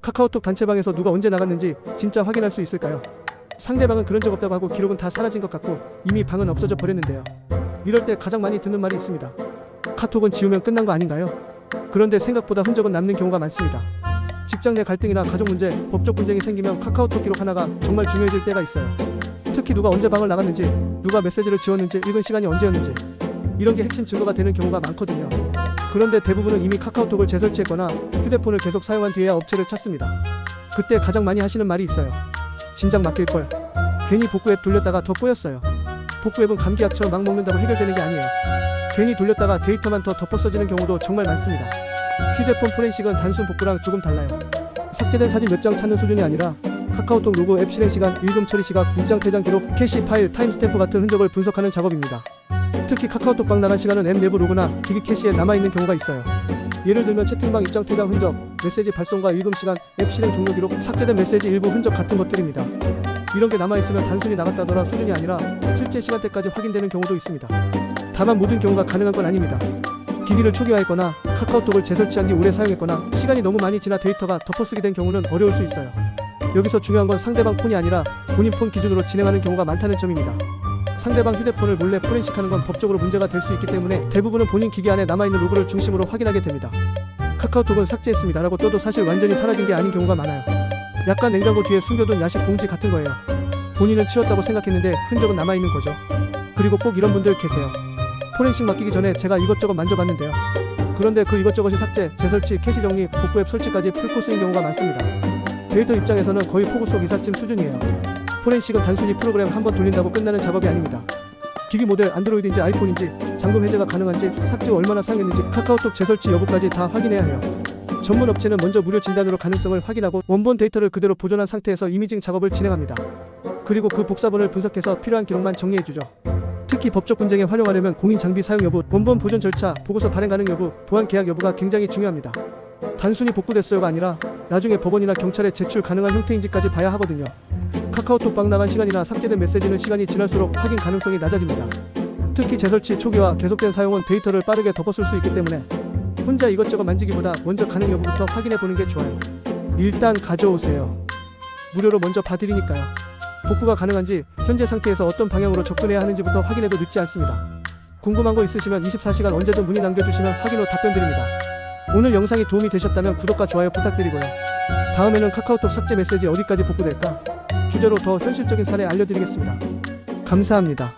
카카오톡 단체방에서 누가 언제 나갔는지 진짜 확인할 수 있을까요? 상대방은 그런 적 없다고 하고 기록은 다 사라진 것 같고 이미 방은 없어져 버렸는데요. 이럴 때 가장 많이 듣는 말이 있습니다. 카톡은 지우면 끝난 거 아닌가요? 그런데 생각보다 흔적은 남는 경우가 많습니다. 직장 내 갈등이나 가족 문제, 법적 분쟁이 생기면 카카오톡 기록 하나가 정말 중요해질 때가 있어요. 특히 누가 언제 방을 나갔는지, 누가 메시지를 지웠는지, 읽은 시간이 언제였는지 이런 게 핵심 증거가 되는 경우가 많거든요. 그런데 대부분은 이미 카카오톡을 재설치했거나 휴대폰을 계속 사용한 뒤에야 업체를 찾습니다. 그때 가장 많이 하시는 말이 있어요. 진작 맡길걸. 괜히 복구 앱 돌렸다가 더 꼬였어요. 복구 앱은 감기약처럼 막 먹는다고 해결되는 게 아니에요. 괜히 돌렸다가 데이터만 더 덮어 써지는 경우도 정말 많습니다. 휴대폰 포렌식은 단순 복구랑 조금 달라요. 삭제된 사진 몇 장 찾는 수준이 아니라 카카오톡 로그, 앱 실행 시간, 읽음 처리 시각, 입장 퇴장 기록, 캐시 파일, 타임스탬프 같은 흔적을 분석하는 작업입니다. 특히 카카오톡 방 나간 시간은 앱 내부 로그나 기기 캐시에 남아있는 경우가 있어요. 예를 들면 채팅방 입장 퇴장 흔적, 메시지 발송과 읽음 시간, 앱 실행 종료 기록, 삭제된 메시지 일부 흔적 같은 것들입니다. 이런 게 남아있으면 단순히 나갔다더라 수준이 아니라 실제 시간대까지 확인되는 경우도 있습니다. 다만 모든 경우가 가능한 건 아닙니다. 기기를 초기화했거나 카카오톡을 재설치한 뒤 오래 사용했거나 시간이 너무 많이 지나 데이터가 덮어쓰기 된 경우는 어려울 수 있어요. 여기서 중요한 건 상대방 폰이 아니라 본인 폰 기준으로 진행하는 경우가 많다는 점입니다. 상대방 휴대폰을 몰래 포렌식하는 건 법적으로 문제가 될 수 있기 때문에 대부분은 본인 기기 안에 남아있는 로그를 중심으로 확인하게 됩니다. 카카오톡은 삭제했습니다 라고 떠도 사실 완전히 사라진 게 아닌 경우가 많아요. 약간 냉장고 뒤에 숨겨둔 야식 봉지 같은 거예요. 본인은 치웠다고 생각했는데 흔적은 남아있는 거죠. 그리고 꼭 이런 분들 계세요. 포렌식 맡기기 전에 제가 이것저것 만져봤는데요. 그런데 그 이것저것이 삭제, 재설치, 캐시 정리, 복구 앱 설치까지 풀코스인 경우가 많습니다. 데이터 입장에서는 거의 포구 속 이삿짐 수준이에요. 포렌식은 단순히 프로그램 한번 돌린다고 끝나는 작업이 아닙니다. 기기 모델 안드로이드인지 아이폰인지, 잠금 해제가 가능한지, 삭제 후 얼마나 사용했는지, 카카오톡 재설치 여부까지 다 확인해야 해요. 전문 업체는 먼저 무료 진단으로 가능성을 확인하고 원본 데이터를 그대로 보존한 상태에서 이미징 작업을 진행합니다. 그리고 그 복사본을 분석해서 필요한 기록만 정리해주죠. 특히 법적 분쟁에 활용하려면 공인 장비 사용 여부, 원본 보존 절차, 보고서 발행 가능 여부, 보안 계약 여부가 굉장히 중요합니다. 단순히 복구됐어요가 아니라 나중에 법원이나 경찰에 제출 가능한 형태인지까지 봐야 하거든요. 카카오톡 방 나간 시간이나 삭제된 메시지는 시간이 지날수록 확인 가능성이 낮아집니다. 특히 재설치 초기와 계속된 사용은 데이터를 빠르게 덮어쓸 수 있기 때문에 혼자 이것저것 만지기보다 먼저 가능 여부부터 확인해보는 게 좋아요. 일단 가져오세요. 무료로 먼저 봐드리니까요. 복구가 가능한지, 현재 상태에서 어떤 방향으로 접근해야 하는지부터 확인해도 늦지 않습니다. 궁금한 거 있으시면 24시간 언제든 문의 남겨주시면 확인 후 답변드립니다. 오늘 영상이 도움이 되셨다면 구독과 좋아요 부탁드리고요. 다음에는 카카오톡 삭제 메시지 어디까지 복구될까? 주제로 더 현실적인 사례 알려드리겠습니다. 감사합니다.